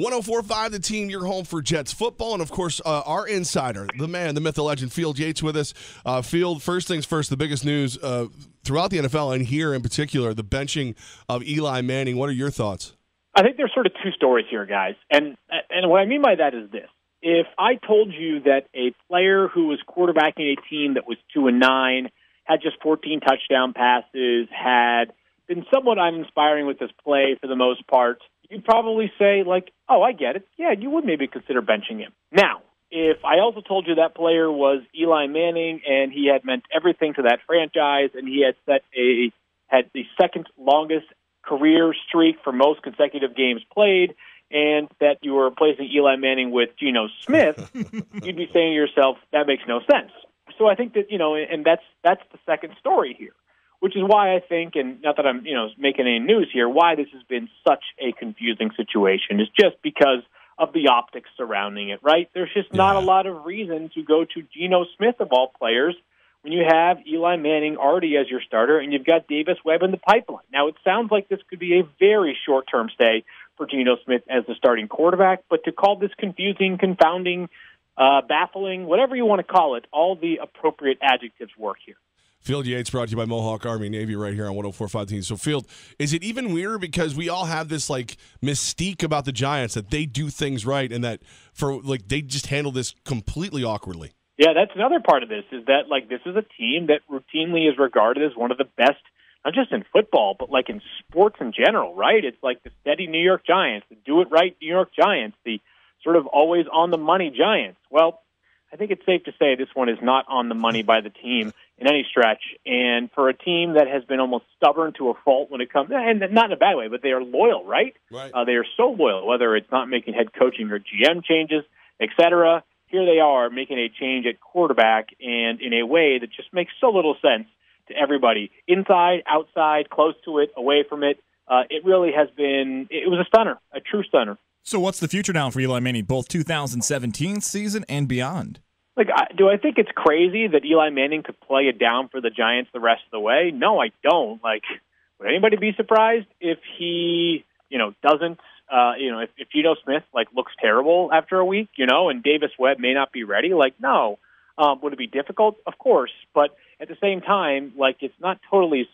104.5 The Team, your home for Jets football. And, of course, our insider, the man, the myth, the legend, Field Yates with us. Field, first things first, the biggest news throughout the NFL and here in particular, the benching of Eli Manning. What are your thoughts? I think there's sort of two stories here, guys. And what I mean by that is this. If I told you that a player who was quarterbacking a team that was 2-9, had just 14 touchdown passes, had been somewhat uninspiring with his play for the most part, you'd probably say, like, oh, I get it. Yeah, you would maybe consider benching him. Now, if I also told you that player was Eli Manning and he had meant everything to that franchise and he had had the second longest career streak for most consecutive games played, and that you were replacing Eli Manning with Geno Smith, you'd be saying to yourself, that makes no sense. So I think that, and that's the second story here, which is why I think, and not that I'm, making any news here, why this has been such a confusing situation is just because of the optics surrounding it, right? There's just not a lot of reason to go to Geno Smith of all players when you have Eli Manning already as your starter and you've got Davis Webb in the pipeline. Now, it sounds like this could be a very short-term stay for Geno Smith as the starting quarterback, but to call this confusing, confounding, baffling, whatever you want to call it, all the appropriate adjectives work here. Field Yates brought to you by Mohawk, Army, Navy right here on 104.5 Team. So, Field, is it even weirder because we all have this, mystique about the Giants that they do things right and that they just handle this completely awkwardly? Yeah, that's another part of this, is that, this is a team that routinely is regarded as one of the best, not just in football, but, in sports in general, right? It's like the steady New York Giants, the do-it-right New York Giants, the sort of always on-the-money Giants. Well, I think it's safe to say this one is not on the money by the team in any stretch. And for a team that has been almost stubborn to a fault when it comes, and not in a bad way, but they are loyal, right? They are so loyal, whether it's not making head coaching or GM changes, et cetera. Here they are making a change at quarterback, and in a way that just makes so little sense to everybody, inside, outside, close to it, away from it. It really has been, it was a stunner, a true stunner. So what's the future now for Eli Manning, both 2017 season and beyond? Do I think it's crazy that Eli Manning could play it down for the Giants the rest of the way? No, I don't. Would anybody be surprised if he, doesn't, if Geno Smith, looks terrible after a week, and Davis Webb may not be ready? No. Would it be difficult? Of course. But at the same time, it's not totally,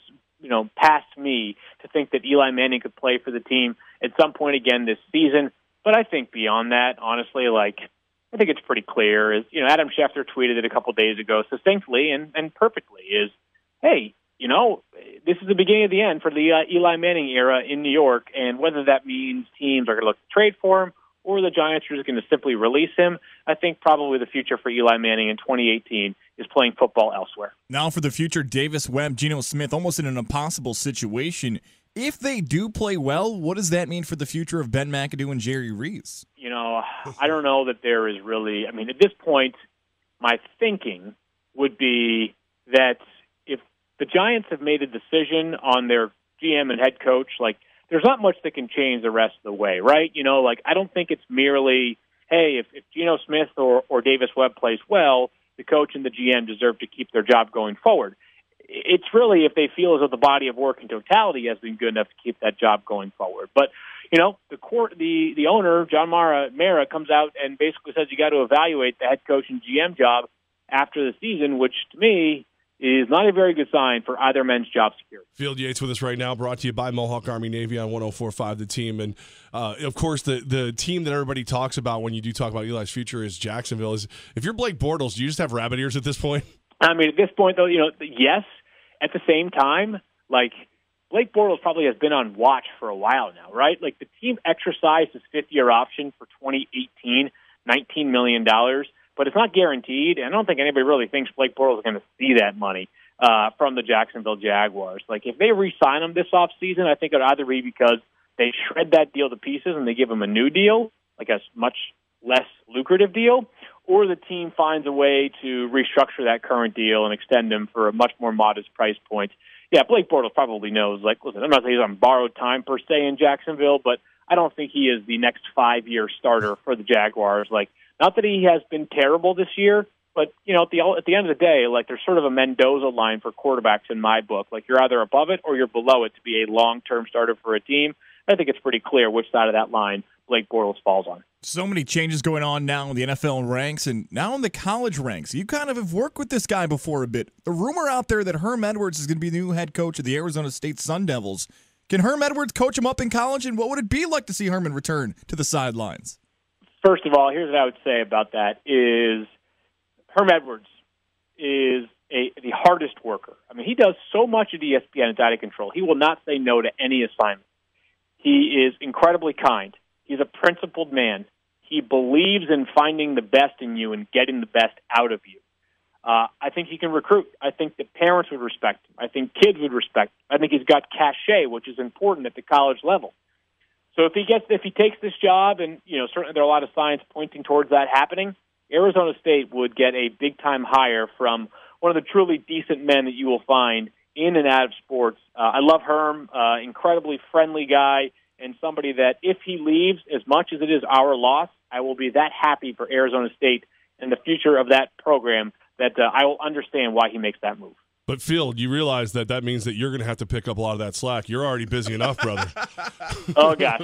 past me to think that Eli Manning could play for the team at some point again this season. But I think beyond that, honestly, I think it's pretty clear. Is Adam Schefter tweeted it a couple days ago succinctly and perfectly. Is, hey, this is the beginning of the end for the Eli Manning era in New York, and whether that means teams are going to look to trade for him or the Giants are just going to simply release him, I think probably the future for Eli Manning in 2018 is playing football elsewhere. Now for the future, Davis Webb, Geno Smith, almost in an impossible situation. If they do play well, what does that mean for the future of Ben McAdoo and Jerry Reese? I don't know that there is really, at this point, my thinking would be that if the Giants have made a decision on their GM and head coach, there's not much that can change the rest of the way, right? I don't think it's merely, hey, if Geno Smith or Davis Webb plays well, the coach and the GM deserve to keep their job going forward. It's really if they feel as though the body of work in totality has been good enough to keep that job going forward. But, the owner, John Mara, comes out and basically says you got to evaluate the head coach and GM job after the season, which to me is not a very good sign for either men's job security. Field Yates with us right now, brought to you by Mohawk, Army, Navy on 104.5 The Team. And, of course, the team that everybody talks about when you do talk about Eli's future is Jacksonville. If you're Blake Bortles, do you just have rabbit ears at this point? At this point, though, yes. At the same time, Blake Bortles probably has been on watch for a while now, right? The team exercised his fifth-year option for 2018, $19 million, but it's not guaranteed. And I don't think anybody really thinks Blake Bortles is going to see that money from the Jacksonville Jaguars. If they re-sign him this offseason, I think it would either be because they shred that deal to pieces and they give him a new deal, a much less lucrative deal, or the team finds a way to restructure that current deal and extend him for a much more modest price point. Yeah, Blake Bortles probably knows, listen, I'm not saying he's on borrowed time per se in Jacksonville, but I don't think he is the next 5-year starter for the Jaguars. Not that he has been terrible this year, but, at the end of the day, there's sort of a Mendoza line for quarterbacks in my book. You're either above it or you're below it to be a long-term starter for a team. I think it's pretty clear which side of that line Blake Bortles falls on. So many changes going on now in the NFL ranks and now in the college ranks. You kind of have worked with this guy before a bit. The rumor out there that Herm Edwards is going to be the new head coach of the Arizona State Sun Devils. Can Herm Edwards coach him up in college, and what would it be like to see Herman return to the sidelines? First of all, here's what I would say about that is Herm Edwards is the hardest worker. I mean, he does so much at ESPN, it's out of control. He will not say no to any assignment. He is incredibly kind. He's a principled man. He believes in finding the best in you and getting the best out of you. I think he can recruit. I think that parents would respect him. I think kids would respect him. I think he's got cachet, which is important at the college level. So if he takes this job, and certainly there are a lot of signs pointing towards that happening, Arizona State would get a big-time hire from one of the truly decent men that you will find in and out of sports. I love Herm, incredibly friendly guy, and somebody that if he leaves, as much as it is our loss, I will be that happy for Arizona State and the future of that program that I will understand why he makes that move. But, Field, you realize that means that you're going to have to pick up a lot of that slack. You're already busy enough, brother. Oh, gosh.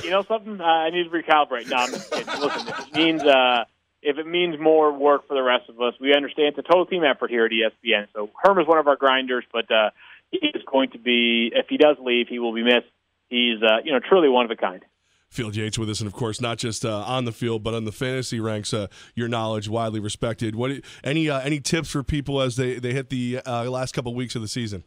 You know something? I need to recalibrate. No, I'm just kidding. Listen, if it means more work for the rest of us, we understand it's a total team effort here at ESPN. So Herm is one of our grinders, but he is going to be, if he does leave, he will be missed. He's, truly one of a kind. Field Yates with us, and of course, not just on the field, but on the fantasy ranks. Your knowledge widely respected. Any tips for people as they hit the last couple of weeks of the season?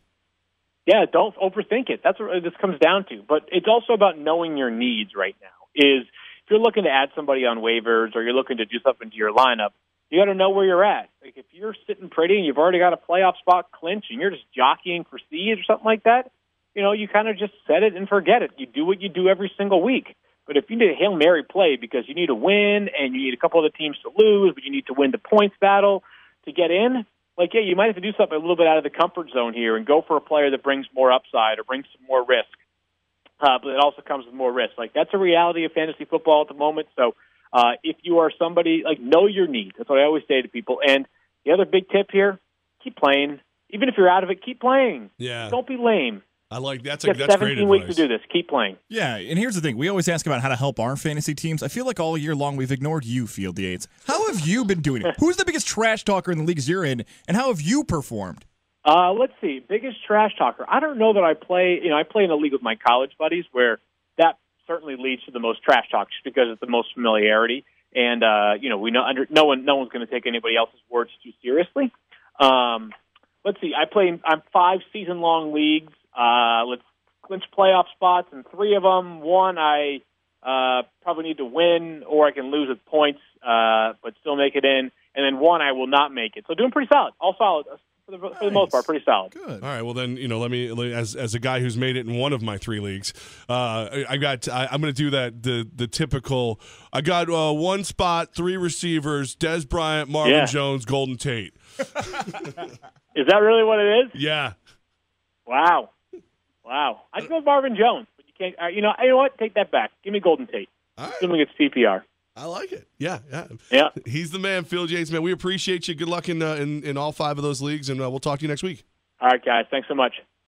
Yeah, don't overthink it. That's what this comes down to. But it's also about knowing your needs right now. If you're looking to add somebody on waivers or you're looking to do something to your lineup, you got to know where you're at. Like if you're sitting pretty and you've already got a playoff spot clinched and you're just jockeying for seeds or something like that, you kind of just set it and forget it. You do what you do every single week. But if you need a Hail Mary play because you need to win and you need a couple of the teams to lose, but you need to win the points battle to get in, you might have to do something a little bit out of the comfort zone here and go for a player that brings more upside or brings some more risk. But it also comes with more risk. That's a reality of fantasy football at the moment. So if you are somebody, know your needs. That's what I always say to people. And the other big tip here, keep playing. Even if you're out of it, keep playing. Yeah. Don't be lame. I like that's great advice. 17 weeks to do this. Keep playing. Yeah, and here's the thing. We always ask about how to help our fantasy teams. I feel like all year long we've ignored you, Field Yates. How have you been doing it? Who's the biggest trash talker in the leagues you're in, and how have you performed? Let's see. Biggest trash talker. I don't know that I play. I play in a league with my college buddies where that certainly leads to the most trash talk just because it's the most familiarity. And, we know no one's going to take anybody else's words too seriously. Let's see. I'm 5 season-long leagues. Let's clinch playoff spots in 3 of them. 1 I probably need to win, or I can lose with points, but still make it in. And then 1 I will not make it. So doing pretty solid. All solid for the most part. Pretty solid. Good. All right. Well, then let me as a guy who's made it in 1 of my 3 leagues, I'm going to do that the typical. I got 1 spot, 3 receivers: Des Bryant, Marvin Jones, Golden Tate. Is that really what it is? Yeah. Wow. I'd go Marvin Jones, but you can't. You know what? Take that back. Give me Golden Tate. All right. Assuming it's PPR. I like it. Yeah. He's the man, Field Yates, man. We appreciate you. Good luck in all 5 of those leagues, and we'll talk to you next week. All right, guys. Thanks so much.